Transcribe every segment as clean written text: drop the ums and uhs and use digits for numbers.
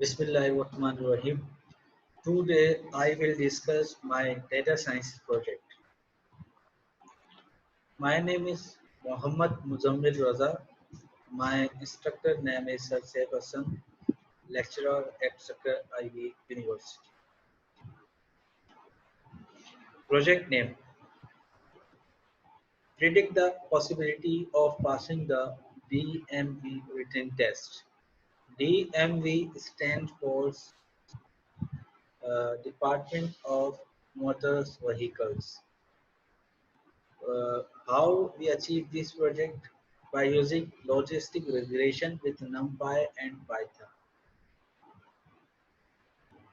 Bismillahirrahmanirrahim. Today I will discuss my data science project. My name is Muhammad Muzammil Raza. My instructor name is Sir Saif Hassan, lecturer at Sakar Ivy University. Project name: predict the possibility of passing the DMV written test. DMV stands for Department of Motor Vehicles. How we achieve this project? By using logistic regression with NumPy and Python.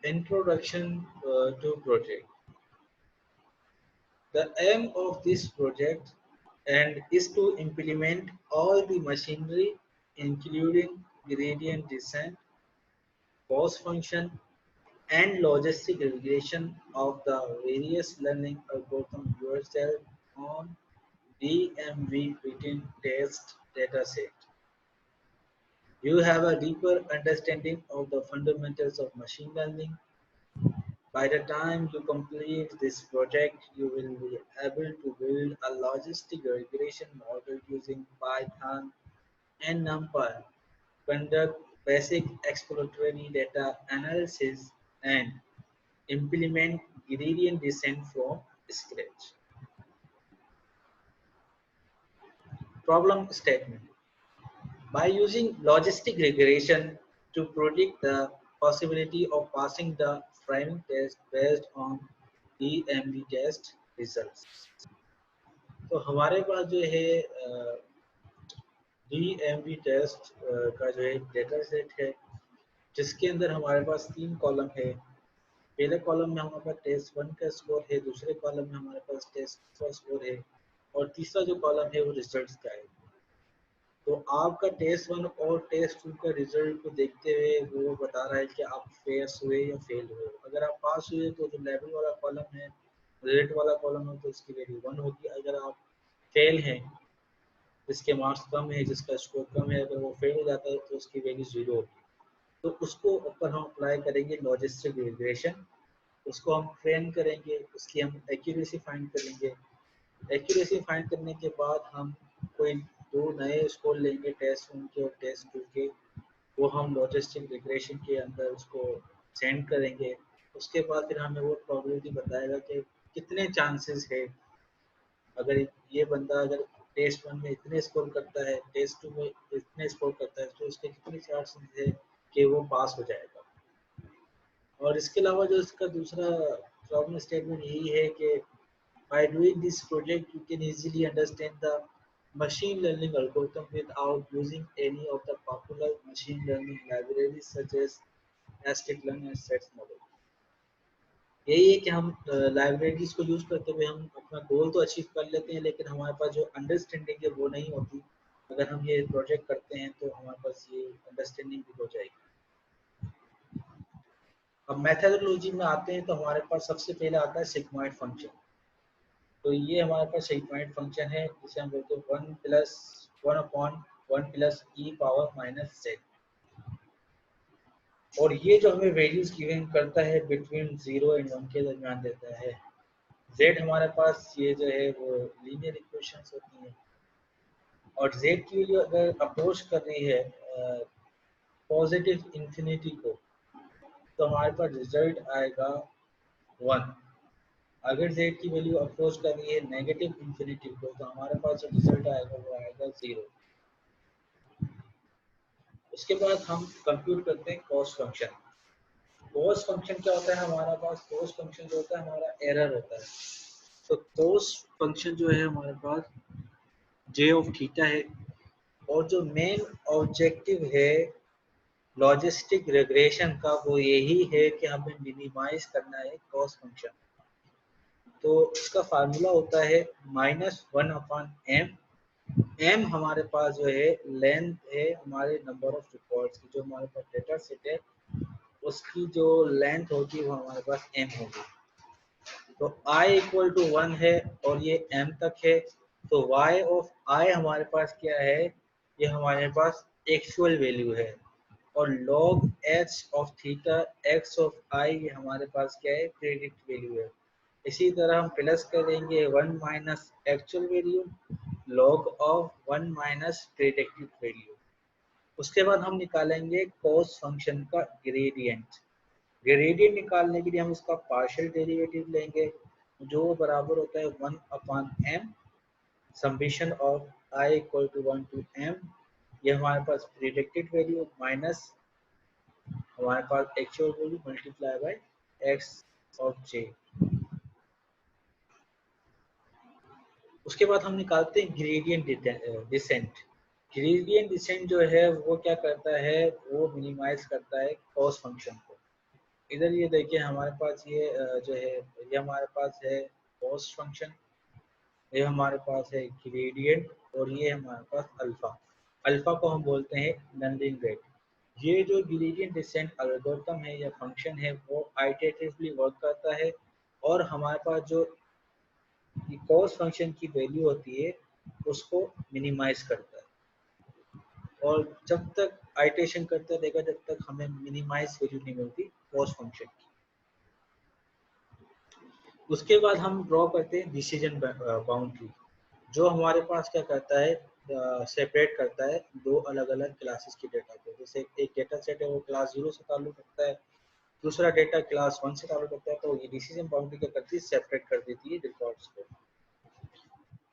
Introduction to project. The aim of this project and is to implement all the machinery including gradient descent, cost function and logistic regression of the various learning algorithm yourself on DMV written test dataset. You have a deeper understanding of the fundamentals of machine learning. By the time you complete this project, you will be able to build a logistic regression model using Python and NumPy, conduct basic exploratory data analysis, and implement gradient descent from scratch. Problem statement. By using logistic regression to predict the possibility of passing the framing test based on DMV test results. तो हमारे पास जो है DMV test का जो है data set है जिसके अंदर हमारे पास 3 कॉलम है. पहले कॉलम में हमारे पास टेस्ट 1 का स्कोर है, दूसरे कॉलम में हमारे पास टेस्ट 2 का स्कोर है और तीसरा जो कॉलम है वो रिजल्ट्स का है. तो आपका टेस्ट 1 और टेस्ट 2 का रिजल्ट को देखते हुए वो बता रहा है कि आप पास हुए या फेल हुए. अगर आप पास हुए तो जो लेवल वाला कॉलम है, रेट वाला कॉलम है, तो उसकी वैल्यू 1 होगी. अगर आप फेल हैं, जिसके मार्क्स कम है, जिसका स्कोर कम है, अगर वो फेल हो जाता है तो उसकी वैल्यू 0 होगी. तो उसको ऊपर हम अप्लाई करेंगे लॉजिस्टिक रिग्रेशन. उसको हम ट्रेन करेंगे, उसकी हम एक्यूरेसी फाइंड करेंगे. एक्यूरेसी फाइंड करने के बाद हम कोई 2 नए स्कोर लेंगे टेस्ट 1 के और टेस्ट 2 के. वो हम लॉजिस्टिक रिग्रेशन के अंदर उसको सेंड करेंगे. उसके बाद फिर हमें वो प्रोबेबिलिटी बताएगा कि कितने चांसेस है, अगर ये बंदा अगर टेस्ट 1 में इतने स्कोर करता है, टेस्ट 2 में इतने स्कोर करता है, तो उसके कितने चांसेस है कि वो पास हो जाएगा. और इसके अलावा जो इसका दूसरा प्रॉब्लम स्टेटमेंट यही है कि by doing this project, you can easily understand the machine learning algorithm without using any of the popular machine learning libraries such as sklearn and sets model. यही है कि हम लाइब्रेरीज को यूज करते हुए हम अपना गोल तो अचीव कर लेते हैं, लेकिन हमारे पास जो अंडरस्टैंडिंग है वो नहीं होती. अगर हम ये प्रोजेक्ट करते हैं तो हमारे पास ये अंडरस्टैंडिंग भी हो जाएगी. अब मेथडोलॉजी में आते हैं तो हमारे पास सबसे पहले आता है सिग्मॉइड फंक्शन. तो ये हमारे पास सिग्मॉइड फंक्शन है जिसे हम बोलते हैं 1 प्लस 1/1 प्लस ई पावर माइनस z. और ये जो हमें वैल्यूज गिवन करता है बिटवीन 0 एंड 1 के दरमियान देता है. z हमारे पास ये जो है वो लीनियर इक्वेशंस होती हैं और z की वैल्यू अगर अप्रोच कर रही है पॉजिटिव इंफिनिटी को तो हमारे पास रिजल्ट आएगा 1. अगर z की वैल्यू अप्रोच कर रही है नेगेटिव इंफिनिटी को तो हमारे पास जो रिजल्ट आएगा वो आएगा 0. उसके बाद हम कंप्यूट करते हैं कॉस्ट फंक्शन. कॉस्ट फंक्शन क्या होता है हमारे पास? कॉस्ट फंक्शन जो होता है हमारा एरर होता है. तो कॉस्ट फंक्शन जो है हमारे पास j ऑफ थीटा है और जो मेन ऑब्जेक्टिव है लॉजिस्टिक रिग्रेशन का वो यही है कि हमें मिनिमाइज करना है कॉस्ट फंक्शन. तो इसका फार्मूला होता है -1/m. m हमारे पास जो है लेंथ है हमारे नंबर ऑफ रिकॉर्ड्स की. जो हमारे पास डेटा सेट है उसकी जो लेंथ होगी वो हमारे पास m होगी. तो i = 1 है और ये m तक है. तो y ऑफ i हमारे पास क्या है? ये हमारे पास एक्चुअल वैल्यू है. और log h of theta x of i हमारे पास क्या है, प्रेडिक्ट वैल्यू है। इसी तरह हम प्लस करेंगे 1 minus actual value log of 1 minus predicted value. उसके बाद हम निकालेंगे कॉस फंक्शन का ग्रेडियंट। ग्रेडियंट निकालने के लिए हम इसका पार्शियल डेरिवेटिव लेंगे जो बराबर होता है 1 upon m summation of i equal to 1 to m, ये हमारे पास प्रेडिक्टेड वैल्यू माइनस हमारे पास actual value multiply by x of j। उसके बाद हम निकालते हैं ग्रेडियंट डिसेंट। ग्रेडियंट डिसेंट जो है वो क्या करता है, वो मिनिमाइज करता है कॉस फंक्शन को। इधर ये देखिए हमारे पास ये जो है ये हमारे पास है कॉस फंक्शन, ये हमारे पास है ग्रेडियंट और ये हमारे पास अल्फा। अल्फा को हम बोलते हैं लर्निंग रेट। ये जो ग्रेडियंट डिसेंट एल्गोरिथम है या फंक्शन है वो आइटरेटिवली वर्क करता है और हमारे पास जो कॉस फंक्शन की वैल्यू होती है उसको मिनिमाइज करता है और जब तक आइटेशन करता रहेगा जब तक हमें मिनिमाइज वैल्यू नहीं मिलती कॉस फंक्शन की। उसके बाद हम ड्रॉ करते हैं डिसीजन बाउंड्री, जो हमारे पास क्या करता है, सेपरेट करता है दो अलग अलग क्लासेस की डेटा को। जैसे एक डेटा सेट है वो क्लास 0 से ताल्लुक रखता है, दूसरा डेटा क्लास 1 से ताल्लुक रखता है, तो ये डिसीजन बाउंड्री क्या करती है, सेपरेट कर देती है रिकॉर्ड्स को।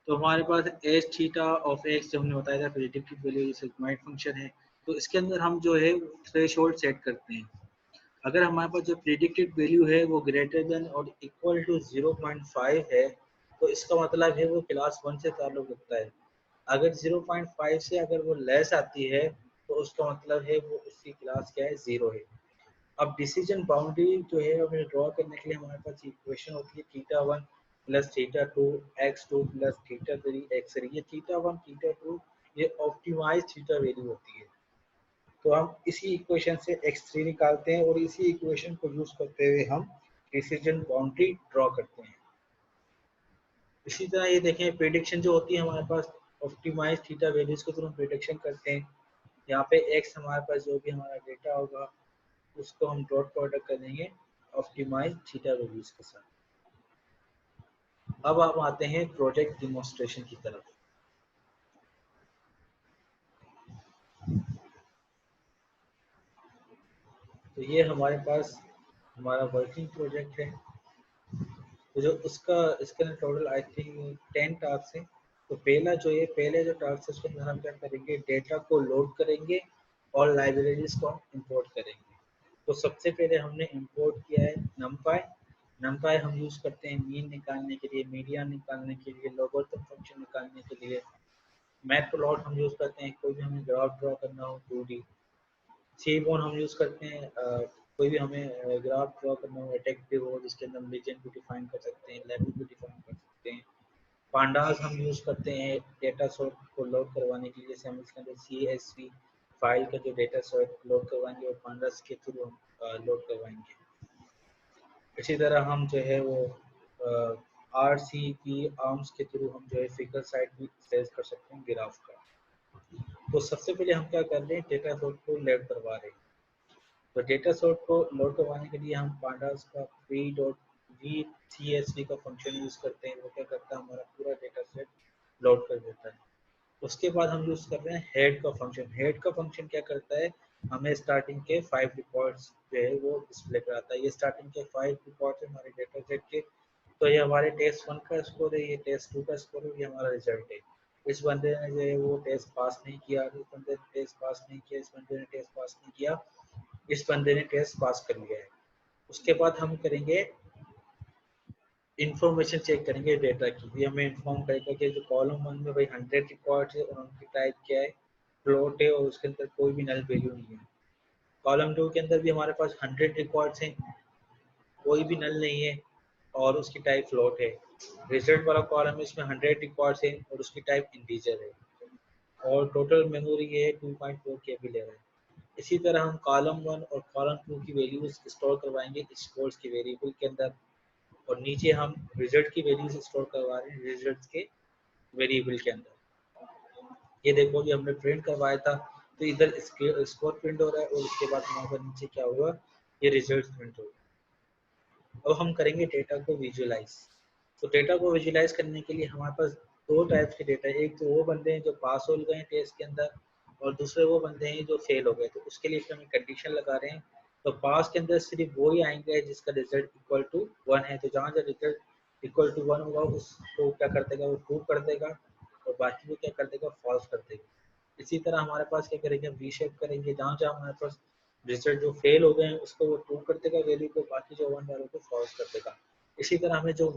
तो हमारे पास एच थीटा ऑफ एक्स जो हमने बताया था प्रेडिक्टेड वैल्यू जैसे पॉइंट फंक्शन है, तो इसके अंदर हम जो है थ्रेशोल्ड सेट करते हैं। अगर हमारे पास जो प्रेडिक्टेड वैल्यू है वो ग्रेटर देन और इक्वल टू 0.5 है तो इसका मतलब है वो क्लास 1 से ताल्लुक रखता है। अगर 0.5 से अगर वो लेस आती है तो उसका मतलब है वो उसकी क्लास क्या है, 0 है। अब डिसीजन बाउंड्री जो है हमें ड्रॉ करने के लिए हमारे पास इक्वेशन होती है theta 1 plus theta 2 x2 plus theta 3 x3। ये थीटा 1 थीटा 2 ये ऑप्टिमाइज थीटा वैल्यू होती है। तो हम इसी इक्वेशन से x3 निकालते हैं और इसी इक्वेशन को यूज करते हुए हम डिसीजन बाउंड्री ड्रॉ करते हैं। इसी तरह ये देखें प्रेडिक्शन जो होती है हमारे पास ऑप्टिमाइज थीटा वैल्यूज के थ्रू हम प्रेडिक्शन करते हैं। यहाँ पे x हमारे पास जो भी हमारा डेटा होगा उसको हम डॉट प्रोडक्ट कर देंगे ऑप्टिमाइज थीटा वैल्यूज के साथ। अब आप आते हैं प्रोजेक्ट डिमॉन्स्ट्रेशन की तरफ। तो ये हमारे पास हमारा वर्किंग प्रोजेक्ट है। तो जो उसका इसके अंदर टोटल आई थिंक 10 टास्क हैं। तो पहला जो है पहले जो टास्क है उसके अंदर हम क्या करेंगे, डेटा को लोड करेंगे और लाइब्रेरीज को हम इंपोर्ट करेंगे। तो सबसे पहले हमने इंपोर्ट किया है नमपाई। नमपाई हम यूज़ करते हैं मीन निकालने के लिए, मीडियन निकालने के लिए, लोगरिथम फंक्शन निकालने के लिए। मैटप्लॉट हम यूज़ करते हैं कोई भी हमें ग्राफ ड्रॉ करना हो 2D। सीबोन हम यूज़ करते हैं कोई भी हमें ग्राफ ड्रॉ करना हो अट्रैक्टिव हो जिसके अंदर हम रीजन को डिफाइन कर सकते हैं, लेवल को डिफाइन कर सकते हैं। पांडास हम यूज़ करते हैं डेटा सोर्स को लोड करवाने के लिए, जैसे हम इसके अंदर CSV फाइल का जो डेटा सोर्स लोड करवाएंगे और पांडास के थ्रू हम लोड करवाएंगे। इसी तरह हम जो है वो RCP आर्म्स के थ्रू हम जो है फिगर साइड भी एक्सेस कर सकते हैं ग्राफ का। तो सबसे पहले हम क्या कर रहे हैं, डेटा सोर्स को लोड करवा रहे हैं। तो डेटा सोर्स को लोड करवाने के लिए हम पांडास का CSV का फंक्शन यूज करते हैं। वो क्या करता है, हमारा पूरा डेटा सेट लोड कर देता है। उसके बाद हम यूज कर रहे हैं हेड का फंक्शन। हेड का फंक्शन क्या करता है, हमें स्टार्टिंग के 5 रिकॉर्ड्स जो है वो डिस्प्ले कराता है। ये स्टार्टिंग के 5 रिकॉर्ड्स है हमारे डेटा सेट के। तो ये हमारे टेस्ट 1 का स्कोर है, ये टेस्ट 2 का स्कोर है, ये हमारा रिजल्ट है। इस बंदे ने जो है वो टेस्ट पास नहीं किया, इस बंदे ने टेस्ट पास नहीं किया, इस बंदे ने टेस्ट पास नहीं किया, इस बंदे ने टेस्ट पास कर लिया है। उसके बाद हम करेंगे इंफॉर्मेशन चेक करेंगे डेटा की। ये हमें इन्फॉर्म करेगा कि जो कॉलम 1 में भाई 100 रिकॉर्ड्स है और उनकी टाइप क्या है, फ्लोट है और उसके अंदर कोई भी नल वैल्यू नहीं है। कॉलम 2 के अंदर भी हमारे पास 100 रिकॉर्ड्स हैं, कोई भी नल नहीं है और उसकी टाइप फ्लोट है। रिजल्ट वाला कॉलम है इसमें 100 रिकॉर्ड्स हैं और उसकी टाइप इंटीजर है और टोटल मेमोरी है 2.4 KB ले रहा है। इसी तरह हम कॉलम 1 और कॉलम 2 की वैल्यूज स्टोर करवाएंगे स्कोर्स के वेरिएबल के अंदर और नीचे हम रिजल्ट की वैल्यूज स्टोर करवा रहे हैं रिजल्ट के वेरिएबल के अंदर। ये देखो कि हमने प्रिंट करवाया था तो इधर स्कोर प्रिंट हो रहा है और उसके बाद हमारे पास नीचे क्या हुआ, ये रिजल्ट प्रिंट होगा। अब हम करेंगे डेटा को विजुअलाइज। तो डेटा को विजुअलाइज करने के लिए हमारे पास दो टाइप के डेटा है, एक तो वो बंदे हैं जो पास हो गए टेस्ट के अंदर और दूसरे वो बंदे हैं जो फेल हो गए। तो उसके लिए हम कंडीशन लगा रहे हैं। तो पास के अंदर सिर्फ वो ही आएंगे जिसका रिजल्ट इक्वल टू 1 है। तो जहाँ जहाँ रिजल्ट इक्वल टू 1 होगा उसको क्या कर देगा, वो ट्रू कर देगा और बाकी वो क्या कर देगा, फॉल्स कर देगा। इसी तरह हमारे पास क्या करेंगे, वी शेप करेंगे, जहाँ जहाँ हमारे पास रिजल्ट जो फेल हो गए हैं उसको वो ट्रू कर देगा वैल्यू को, बाकी जो 1 वालों को फॉल्स कर देगा। इसी तरह हमें जो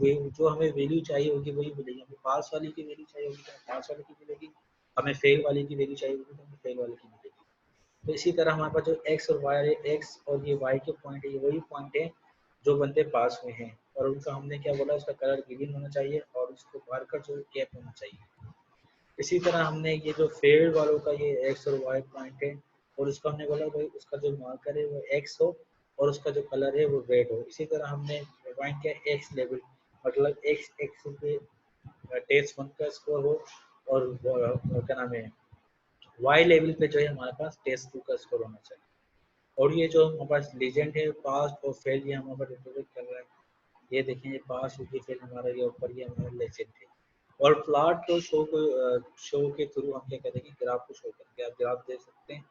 हमें वैल्यू चाहिए होगी वही मिलेगी। हमें पास वाली की वैल्यू चाहिए होगी तो पास वाले की मिलेगी, हमें फेल वाली की वैल्यू चाहिए होगी तो हमें फेल वाले की मिलेगी। तो इसी तरह हमारे पास जो एक्स और वाई है, एक्स और ये वाई के पॉइंट है, ये वही पॉइंट है जो बंदे पास हुए हैं और उनका हमने क्या बोला, उसका कलर ग्रीन होना चाहिए और उसको मार्कर जो कैप होना चाहिए। इसी तरह हमने ये जो फेल वालों का ये एक्स और वाई पॉइंट है और उसका हमने बोला भाई उसका जो मार्कर है वो एक्स हो और उसका जो कलर है वो रेड हो। इसी तरह हमने डिफाइन किया एक्स लेवल, मतलब एक्स एक्स पे टेस्ट 1 का स्कोर हो और क्या नाम है, वाई लेवल पे जो है हमारे पास टेस्ट 2 का स्कोर होना चाहिए। और ये जो हमारे पास लीजेंड है पास और फेल, ये हमारे पास रिप्रेजेंट कर रहा है। ये देखें, ये पास होगी फिर हमारा ये ऊपर ये हमारा लेजेंड है। और प्लॉट को शो के थ्रू हम क्या करेंगे, ग्राफ को शो करेंगे। आप ग्राफ देख सकते हैं,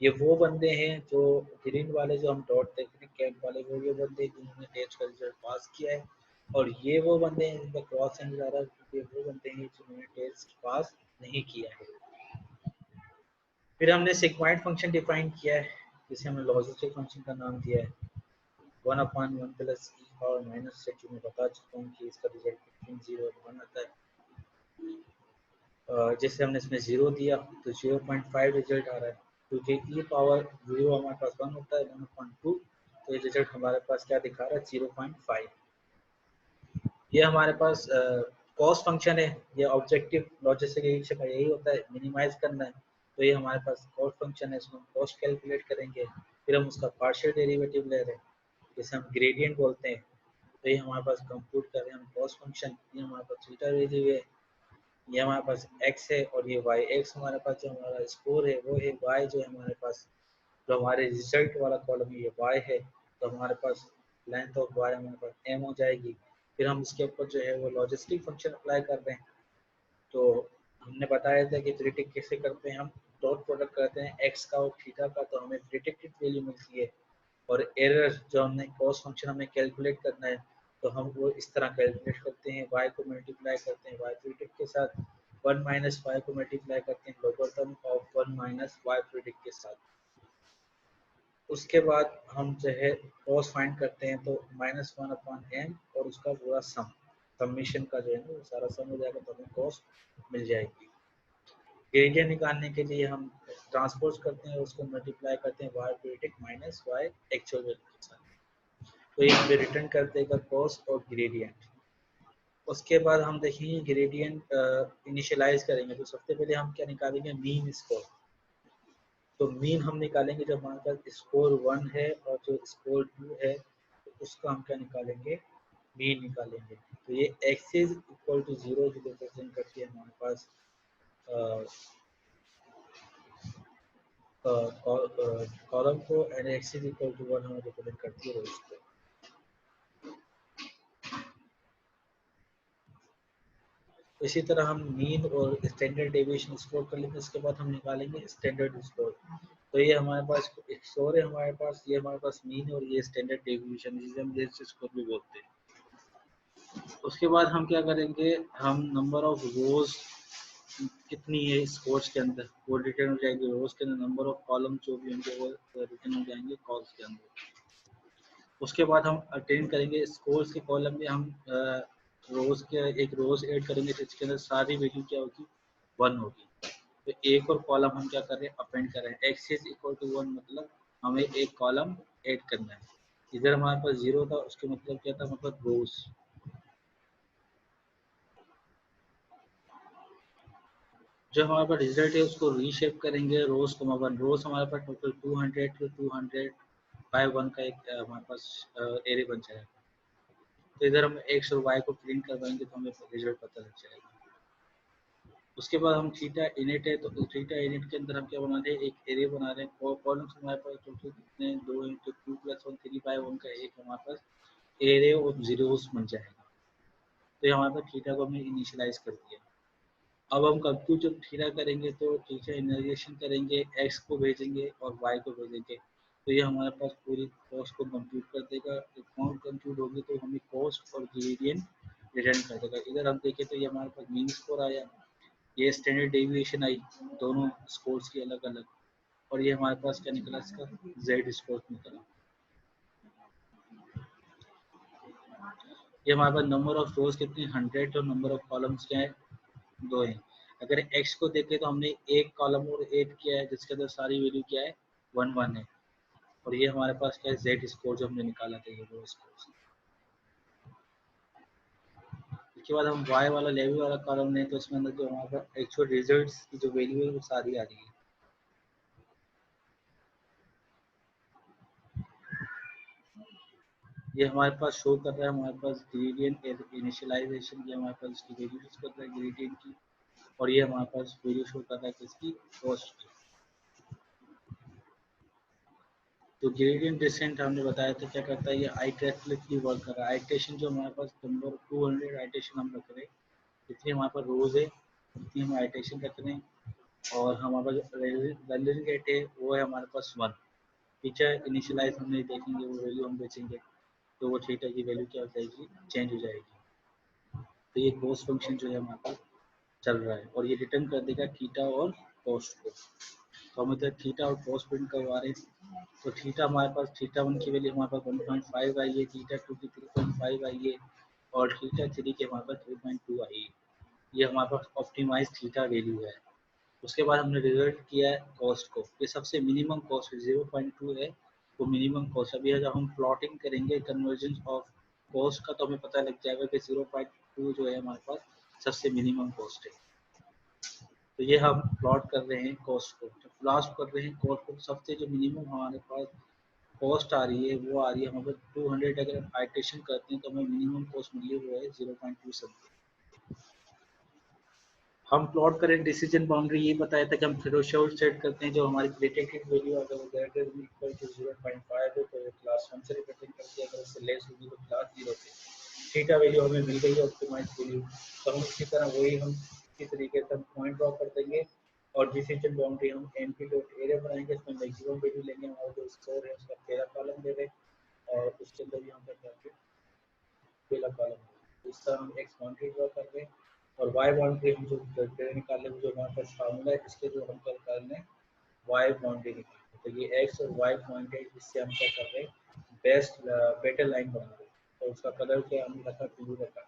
ये वो बंदे हैं जो ग्रीन वाले जो हम डॉट देख रहे हैं कैप वाले, वो ये बंदे जिन्होंने टेस्ट का रिजल्ट पास किया है और ये वो बंदे हैं जिनका क्रॉस एंड जा रहा है, ये वो बंदे हैं जिन्होंने टेस्ट पास नहीं किया है। फिर हमने सिग्माइड फंक्शन डिफाइन किया है जिसे हमने लॉजिस्टिक फंक्शन का नाम दिया है 1/1 प्लस ई और माइनस से, जो मैं बता चुका हूँ कि इसका रिजल्ट बिटवीन 0 और 1 आता है। जैसे हमने इसमें 0 दिया तो 0.5 रिजल्ट आ रहा है, क्योंकि ई पावर 0 हमारे पास 1 होता है 1/2, तो ये रिजल्ट हमारे पास क्या दिखा रहा है 0.5। ये हमारे पास कॉस्ट फंक्शन है, ये ऑब्जेक्टिव लॉजिस्टिक का यही होता है, मिनिमाइज करना है। तो ये हमारे पास कॉस्ट फंक्शन है, इसमें कॉस्ट कैलकुलेट करेंगे, फिर हम उसका पार्शियल डेरिवेटिव ले रहे हैं जिसे हम ग्रेडियंट बोलते हैं। तो ये हमारे पास कंप्यूट कर रहे हैं हम कॉस्ट फंक्शन, ये हमारे पास थीटा वैल्यू है, ये हमारे पास x है और ये y। x हमारे पास जो हमारा स्कोर है वो है, y जो है हमारे पास जो हमारे रिजल्ट वाला कॉलम है ये y है। तो हमारे पास लेंथ ऑफ y हमारे पास m हो जाएगी। फिर हम इसके ऊपर जो है वो लॉजिस्टिक फंक्शन अप्लाई कर रहे हैं। तो हमने बताया था कि प्रिडिक्ट कैसे करते हैं, हम डॉट प्रोडक्ट करते हैं x का और थीटा का, तो हमें प्रिडिक्टेड वैल्यू मिलती है। और एरर जो हमने कॉस्ट फंक्शन हमें कैलकुलेट करना है तो हम वो इस तरह कैलकुलेट करते हैं, y को मल्टीप्लाई करते हैं y प्रिडिक्ट के साथ, 1 माइनस y को मल्टीप्लाई करते हैं logarithm of 1 minus y predict के साथ। उसके बाद हम जो है कॉस्ट फाइंड करते हैं, तो -1/m और उसका पूरा समीशन का जो है ना वो सारा सम हो जाएगा, तो हमें कॉस्ट मिल जाएगी। ग्रेडियंट निकालने के लिए हम ट्रांसपोज करते हैं, उसको मल्टीप्लाई करते हैं y predict minus y actual value के साथ, तो ये हमें रिटर्न कर देगा कॉस्ट और ग्रेडियंट। उसके बाद हम देखेंगे ग्रेडियंट इनिशियलाइज करेंगे, तो सबसे पहले हम क्या निकालेंगे, मीन स्कोर। तो मीन हम निकालेंगे जब हमारे पास स्कोर 1 है और जो स्कोर 2 है तो उसका हम क्या निकालेंगे, मीन निकालेंगे। तो ये एक्सिस इक्वल टू 0 जो रिप्रेजेंट करती है हमारे पास कॉलम को, एंड एक्सिस इक्वल टू 1 हमें रिप्रेजेंट करती है रोज को। इसी तरह हम मीन और स्टैंडर्ड डेविएशन स्कोर कर लेंगे, उसके बाद हम निकालेंगे स्टैंडर्ड स्कोर। तो ये हमारे पास एक स्कोर है, हमारे पास ये हमारे पास मीन और ये स्टैंडर्ड डेविएशन, जिसे हम रेस स्कोर भी बोलते हैं। उसके बाद हम क्या करेंगे, हम नंबर ऑफ रोज कितनी है स्कोर्स के अंदर वो रिटर्न हो जाएगी रोज के अंदर, नंबर ऑफ कॉलम जो भी होंगे वो रिटर्न हो जाएंगे कॉल्स के अंदर। उसके बाद हम अटेंड करेंगे स्कोर्स के कॉलम में, हम रोज के एक रोज ऐड करेंगे जिसके अंदर सारी वैल्यू क्या होगी, 1 होगी। तो एक और कॉलम हम क्या कर रहे हैं, अपेंड कर रहे हैं, एक्स इज इक्वल टू 1, मतलब हमें एक कॉलम ऐड करना है। इधर हमारे पास 0 था, उसके मतलब क्या था, मतलब रोज। जो हमारे पास रिजल्ट है उसको रीशेप करेंगे, रोज को वन, रोज हमारे पास टोटल 200 टू 200 बाय 1 का एक हमारे पास एरे बन जाएगा। तो इधर हम एक्स और वाई को प्रिंट करवाएंगे तो हमें रिजल्ट पता लग जाएगा। उसके बाद हम थीटा इनिट है, तो थीटा इनिट के अंदर हम क्या बना रहे हैं, एक एरे बना रहे हैं। कॉलम्स हमारे पास टोटल कितने, 2 × 2 + 1 3 बाय 1 का एक हमारे पास एरे ऑफ जीरोस बन जाएगा। तो ये हमारे पास थीटा को हमने इनिशियलाइज कर दिया। अब हम कंप्यूट जब थीटा करेंगे तो थीटा इनिशियलाइजेशन करेंगे, एक्स को भेजेंगे और वाई को भेजेंगे, तो ये हमारे पास पूरी कॉस्ट को कंप्यूट कर देगा। जब कॉस्ट कंप्यूट होगी तो हमें कॉस्ट और ग्रेडियंट रिटर्न कर देगा। इधर हम देखें तो ये हमारे पास मीन स्कोर आया, ये स्टैंडर्ड डेविएशन आई, दोनों स्कोर्स की अलग अलग, और ये हमारे पास क्या निकला, इसका जेड स्कोर निकला। ये हमारे पास नंबर ऑफ रोज कितनी 100 और नंबर ऑफ कॉलम्स क्या है 2 है। अगर x को देखें तो हमने एक कॉलम और ऐड किया है जिसके अंदर सारी वैल्यू क्या है 1 1 है, और ये हमारे पास क्या है जेड स्कोर जो हमने निकाला था, ये वो स्कोर। इसके बाद हम y वाला लेवल वाला कॉलम लें तो इसमें अंदर जो हमारे पास एक्चुअल रिजल्ट्स की जो वैल्यू है वो सारी आ रही है। ये हमारे पास शो कर रहा है हमारे पास ग्रेडियंट इनिशियलाइजेशन की, हमारे पास इसकी वैल्यू शो कर रहा है ग्रेडियंट की, और ये हमारे पास वैल्यू शो कर रहा है किसकी, कॉस्ट की। तो ग्रेडियंट डिसेंट हमने बताया था क्या करता है, ये आइटरेटिवली वर्क कर रहा है। आइटरेशन जो हमारे पास नंबर 200 आइटरेशन हम रख रहे हैं, जितनी हमारे पास रोज है उतनी हम आइटरेशन रख रहे हैं, और हमारे पास रैंडम रेट है वो है हमारे पास 1। फीचर इनिशियलाइज हमने देखेंगे, वो वैल्यू हम बेचेंगे तो वो थीटा की वैल्यू क्या हो जाएगी, चेंज हो जाएगी। तो ये कॉस्ट फंक्शन जो है हमारे पास चल रहा है, और ये रिटर्न कर देगा थीटा और कॉस्ट को। तो हम इधर थीटा और कॉस्ट प्रिंट करवा रहे हैं। तो थीटा हमारे पास थीटा 1 की वैल्यू हमारे पास 1.5 आई है, थीटा 2 की 3.5 आई है, और थीटा 3 के हमारे पास 3.2 आई है। ये हमारे पास ऑप्टिमाइज थीटा वैल्यू है। उसके बाद हमने रिजल्ट किया है कॉस्ट को, ये सबसे मिनिमम कॉस्ट 0.2 है, वो मिनिमम कॉस्ट। अभी जब हम प्लॉटिंग करेंगे कन्वर्जन ऑफ कॉस्ट का तो हमें पता लग जाएगा कि 0.2 जो है हमारे पास सबसे मिनिमम कॉस्ट है। तो ये हम प्लॉट कर रहे हैं कॉस्ट को, तो प्लॉट कर रहे हैं कॉस्ट को, सबसे जो मिनिमम हमारे पास कॉस्ट आ रही है वो आ रही है हमारे 200। अगर हम आइट्रेशन करते हैं तो हमें मिनिमम कॉस्ट मिली हुआ है 0.2 समथिंग। हम प्लॉट करें डिसीजन बाउंड्री ये बताया था कि हम थ्रेशोल्ड सेट करते हैं, जो हमारी प्रेडिक्टेड वैल्यू अगर वो ग्रेटर देन इक्वल टू 0.5 है तो क्लास 1 से रिप्रेजेंट करते हैं, अगर उससे लेस होगी तो क्लास 0 से। थीटा वैल्यू हमें मिल गई है ऑप्टिमाइज वैल्यू, तो हम इसी तरह वही हम इसी तरीके से हम पॉइंट ड्रॉ कर देंगे, और डिसीजन बाउंड्री हम एनपी डॉट एरिया बनाएंगे, इसमें मैक्सिमम वैल्यू लेंगे, हमारा जो स्कोर है उसका पहला कॉलम दे दें, और उसके अंदर यहाँ पर जाके पहला कॉलम इस तरह हम एक्स बाउंड्री ड्रॉ कर दें, और वाई बाउंड्री हम जो निकालने जो हमारे पास फार्मूला है इसके जो हम निकाल लें वाई बाउंड्री निकालते, तो ये एक्स और वाई पॉइंट है, इससे हम क्या कर रहे हैं बेस्ट बेटर लाइन बना रहे हैं, तो उसका कलर क्या हमने रखा, ब्लू रखा।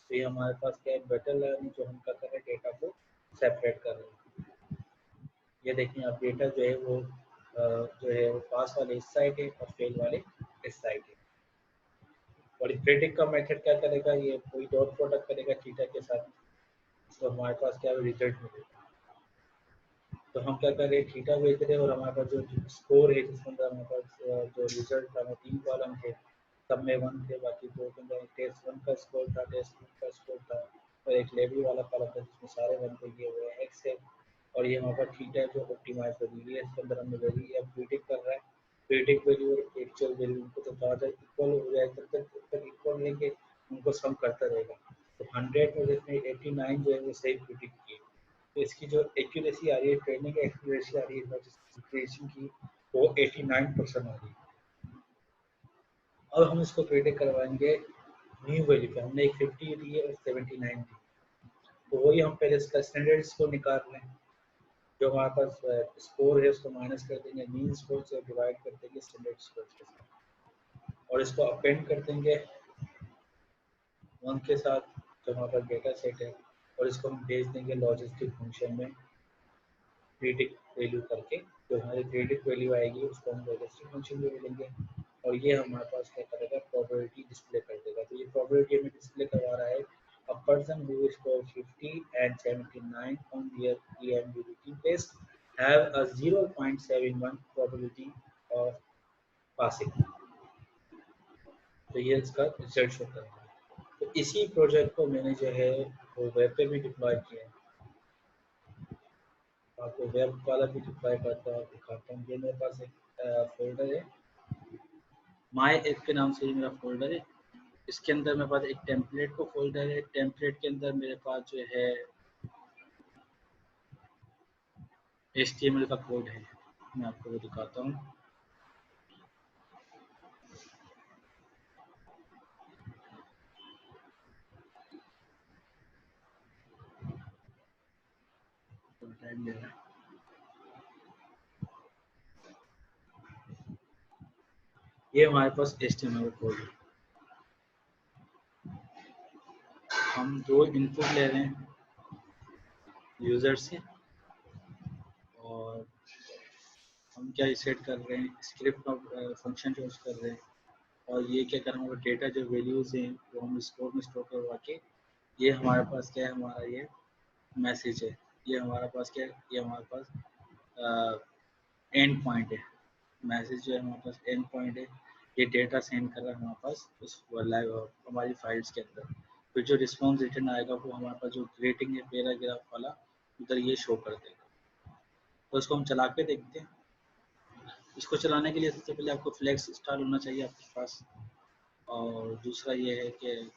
तो ये हमारे पास क्या है बेटर लाइन जो हम क्या कर रहे हैं डेटा को सेपरेट कर रहे हैं। ये देखिए आप डेटा जो है वो जो है वो पास वाले इस साइड है और फेल वाले इस साइड है। और प्रेडिक्ट का मेथड क्या करेगा, ये कोई डॉट प्रोडक्ट करेगा थीटा के साथ, तो हमारे पास क्या रिजल्ट मिलेगा। तो हम क्या कर रहे हैं थीटा भेज रहे हैं, और हमारे पास जो स्कोर है जिसके अंदर हमारे पास जो रिजल्ट था वो 3 कॉलम थे, सब में 1 थे, बाकी 2 के अंदर टेस्ट 1 का स्कोर था, टेस्ट 2 का स्कोर था, और एक लेवल वाला कॉलम था जिसमें सारे 1 थे, ये हुए एक्स है। और ये हमारे पास थीटा जो ऑप्टिमाइज हो रही है, इसके अंदर हमने वैल्यू या प्रिडिक्ट कर रहा है, प्रिडिक्ट वैल्यू और एक्चुअल वैल्यू उनको तो ज़्यादा इक्वल हो जाए तब तक इक्वल लेंगे, उनको सम करता रहेगा। तो 100 में जिसमें 89 जो है वो सही प्रिडिक्ट किए, तो इसकी जो एक्यूरेसी आ रही है, ट्रेनिंग एक्यूरेसी आ रही है क्रिएशन की, वो 89% आ रही है। अब हम इसको प्रेडिक्ट करवाएंगे न्यू वैल्यू पे, हमने एक 50 दी है और 79 दी, तो वही हम पहले इसका स्टैंडर्ड स्कोर निकाल रहे हैं, जो हमारे पास स्कोर है उसको माइनस कर देंगे, मीन स्कोर से डिवाइड कर देंगे स्टैंडर्ड स्कोर के साथ, और इसको अपेंड कर देंगे 1 के साथ जो हमारे पास डेटा सेट है, और इसको हम भेज देंगे लॉजिस्टिक फंक्शन में प्रीडिक्ट वैल्यू करके, जो हमारी प्रीडिक्ट वैल्यू आएगी उसको हम लॉजिस्टिक फंक्शन में मिलेंगे, और ये हमारे पास क्या करेगा प्रोबेबिलिटी डिस्प्ले कर देगा। तो ये प्रोबेबिलिटी हमें डिस्प्ले करवा रहा है a person who scored 50 and 79 on their EMBBT test have a 0.71 probability of passing। तो ये इसका रिजल्ट शो करता है। तो इसी प्रोजेक्ट को मैंने जो है वो वेब पे भी डिप्लॉय किया है। आपको वेब वाला भी रिप्लाई करता हूँ, दिखाता हूँ। ये मेरे पास एक फोल्डर है, माई ऐप के नाम से ही मेरा फोल्डर है। इसके अंदर मेरे पास एक टेम्पलेट को फोल्डर है। टेम्पलेट के अंदर मेरे पास जो है HTML का कोड है, मैं आपको वो दिखाता हूँ। टाइम ले रहा है। ये हमारे पास HTML का कोड है। हम दो इनपुट ले रहे हैं यूजर से, और हम क्या सेट कर रहे हैं, स्क्रिप्ट फंक्शन यूज कर रहे हैं, और ये क्या कर रहे हैं, डेटा जो वैल्यूज हैं वो हम स्टोर में स्टोर करवा के, ये हमारे पास क्या है, हमारा ये मैसेज है, ये हमारे पास क्या है, ये हमारे पास एंड पॉइंट है। मैसेज जो है हमारे पास एंड पॉइंट है, ये डेटा सेंड कर रहा है हमारे पास उस लाइव हमारी फाइल्स के अंदर। फिर जो रिस्पॉन्स रिटर्न आएगा वो हमारे पास जो रेटिंग है पैराग्राफ वाला, उधर ये शो कर देगा। तो इसको हम चला के देखते हैं। इसको चलाने के लिए सबसे पहले आपको फ्लेक्स इंस्टॉल होना चाहिए आपके पास, और दूसरा ये है कि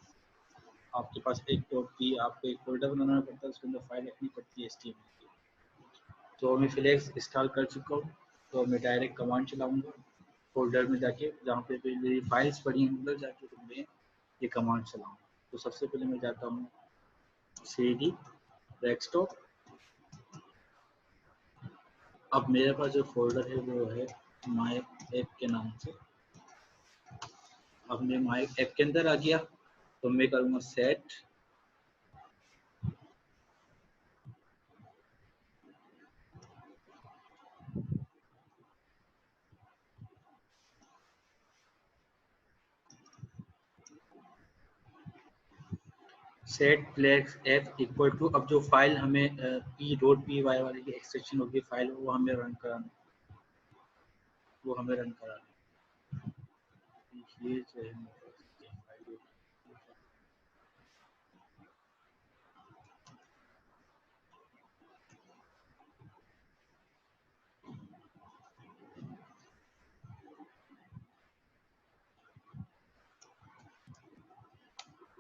आपके पास एक डॉट पी आपको एक फोल्डर बनाना पड़ता है, उसके अंदर फाइल रखनी पड़ती है HTML की। तो मैं फ्लेक्स इंस्टॉल कर चुका हूँ, तो मैं डायरेक्ट कमांड चलाऊँगा फोल्डर में जाके, जहाँ पे मेरी फाइल्स पड़ी हैं उधर जाके तो मैं ये कमांड चलाऊँगा। तो सबसे पहले मैं जाता हूँ CD डेस्कटॉप। अब मेरे पास जो फोल्डर है वो है माई ऐप के नाम से। अब मैं माई ऐप के अंदर आ गया, तो मैं करूँगा set set flags F equal to, अब जो फाइल हमें पी डॉट पी वाई वाली की एक्सटेंशन होगी फाइल, वो हमें रन कराना, वो हमें रन कराना। ये जो है फाइल,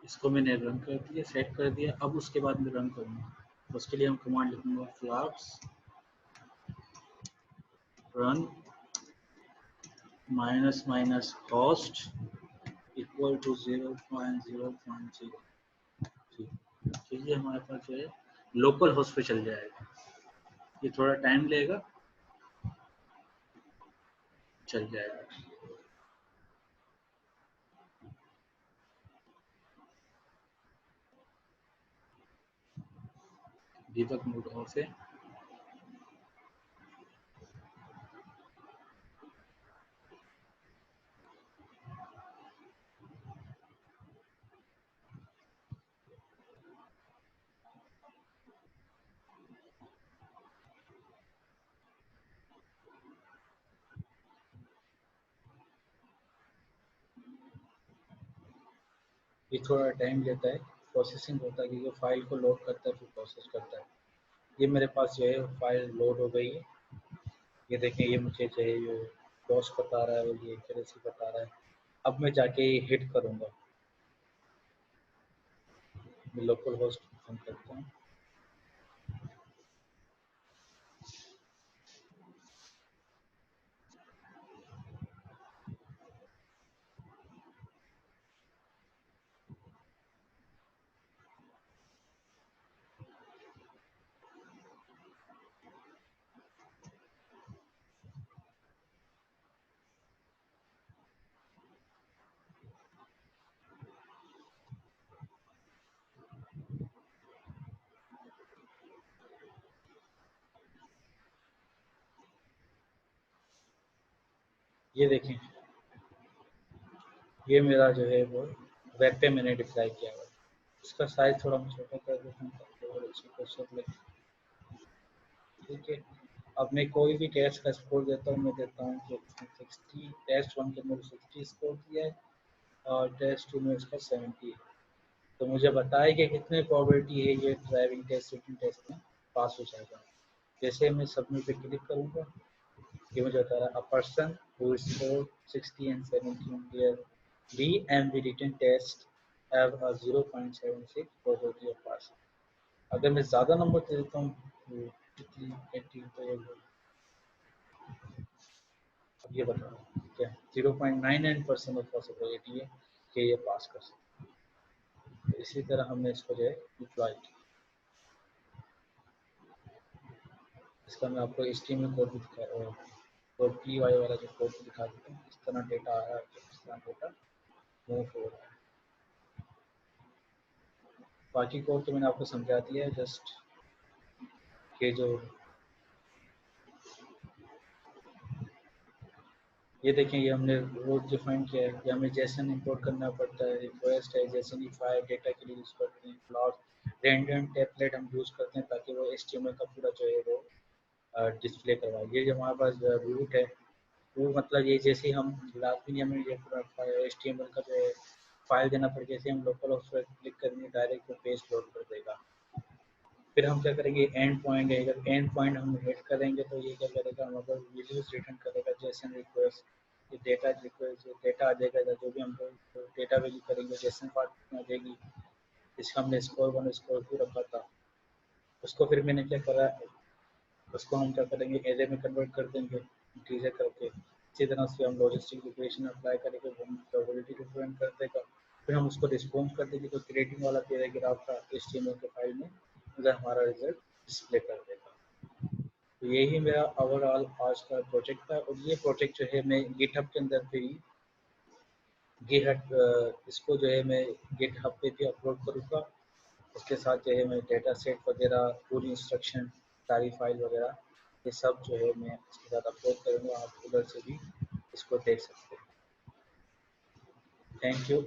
इसको मैंने रन कर दिया, सेट कर दिया। अब उसके बाद मैं रन करूँगा, उसके लिए हम कमांड लिखूंगा flops run minus minus cost equal to 0.0.0। तो ये हमारे पास जो है लोकल होस्ट पे चल जाएगा। ये थोड़ा टाइम लेगा, चल जाएगा। दीपक मोड ऑफ है। ये थोड़ा टाइम लेता है, प्रोसेसिंग होता है, क्योंकि फाइल को लोड करता है फिर प्रोसेस करता है। ये मेरे पास जो है फाइल लोड हो गई है। ये देखें, ये मुझे जो है ये डॉस बता रहा है और ये एक्यूरेसी बता रहा है। अब मैं जाके हिट करूँगा, मैं लोकल होस्ट ओपन करता हूँ। ये देखें, ये मेरा जो है वो वेब पे मैंने डिप्लाई किया हुआ है। इसका साइज थोड़ा मैं छोटा कर देता हूँ ताकि और अच्छी फुर्सत लगे। ठीक है, अब मैं कोई भी टेस्ट का स्कोर देता हूँ, मैं देता हूँ कि 60, टेस्ट 1 के अंदर 60 स्कोर दिया है और टेस्ट 2 में इसका 70 है। तो मुझे बताए कि कितनी प्रोबेबिलिटी है ये ड्राइविंग टेस्ट रिटन टेस्ट में पास हो जाएगा। जैसे मैं सबमिट पे क्लिक करूँगा, ये मुझे बता रहा है a person who scored 60 and 70 on their DMV written test have a 0.76 probability of passing. अगर मैं ज़्यादा नंबर दे देता हूँ 80 तो ये बता रहा हूँ क्या 0.99% ऑफ पॉसिबिलिटी है कि ये पास कर सकते। इसी तरह हमने इसको जो है अप्लाई किया। इसका मैं आपको HTML कोड भी दिखा रहा हूँ और PY वाला जो कोड दिखा देता हूँ। इस तरह डेटा आ रहा है, इस तरह डेटा मूव हो रहा है। बाकी कोड तो मैंने आपको समझा दिया है। जस्ट ये जो ये देखें, ये हमने रोड डिफाइन किया है कि हमें जेसन इंपोर्ट करना पड़ता है, रिक्वेस्ट है, जेसनिफाई डेटा के लिए यूज़ करते हैं, क्लास रेंडम टेम्पलेट हम यूज़ करते हैं ताकि वो HTML का पूरा जो है वो डिस्प्ले करवाए। ये जो हमारे पास रूट है, वो मतलब ये जैसे हम लाजमी हमें ये पूरा HTML का जो है फाइल देना पड़, जैसे हम लोकल उस पर क्लिक करेंगे डायरेक्ट वो पेज लोड कर देगा। फिर हम क्या करेंगे, एंड पॉइंट है, जब एंड पॉइंट हम हिट करेंगे तो ये क्या करेगा, मतलब वैल्यूज रिटर्न करेगा जेसन रिक्वेस्ट, ये डेटा रिक्वेस्ट डेटा आ जाएगा, जो भी हम लोग डेटा वैल्यू करेंगे जेसन पार्ट में आ जाएगी। इसका हमने स्कोर 1 स्कोर 2 रखा था, उसको फिर मैंने क्या करा, उसको हम क्या करेंगे एरे में कन्वर्ट कर देंगे इंटीजर करके। इसी तरह से हम लॉजिस्टिक इक्वेशन अप्लाई करेंगे, वो हम प्रोबेबिलिटी रिप्रेजेंट कर देगा। फिर हम उसको रिस्पॉन्स कर देंगे तो क्रिएटिंग वाला पैराग्राफ था HTML के फाइल में, उधर हमारा रिजल्ट डिस्प्ले कर देगा। तो यही मेरा ओवरऑल आज का प्रोजेक्ट था। और ये प्रोजेक्ट जो है मैं गिटहब के अंदर पे ही इसको जो है मैं गिटहब पे भी अपलोड करूँगा। उसके साथ जो है मैं डेटा सेट वगैरह, पूरी इंस्ट्रक्शन, सारी फाइल वगैरह, ये सब जो है मैं इसके साथ अपलोड करूँगा। आप उधर से भी इसको देख सकते हैं। Thank you.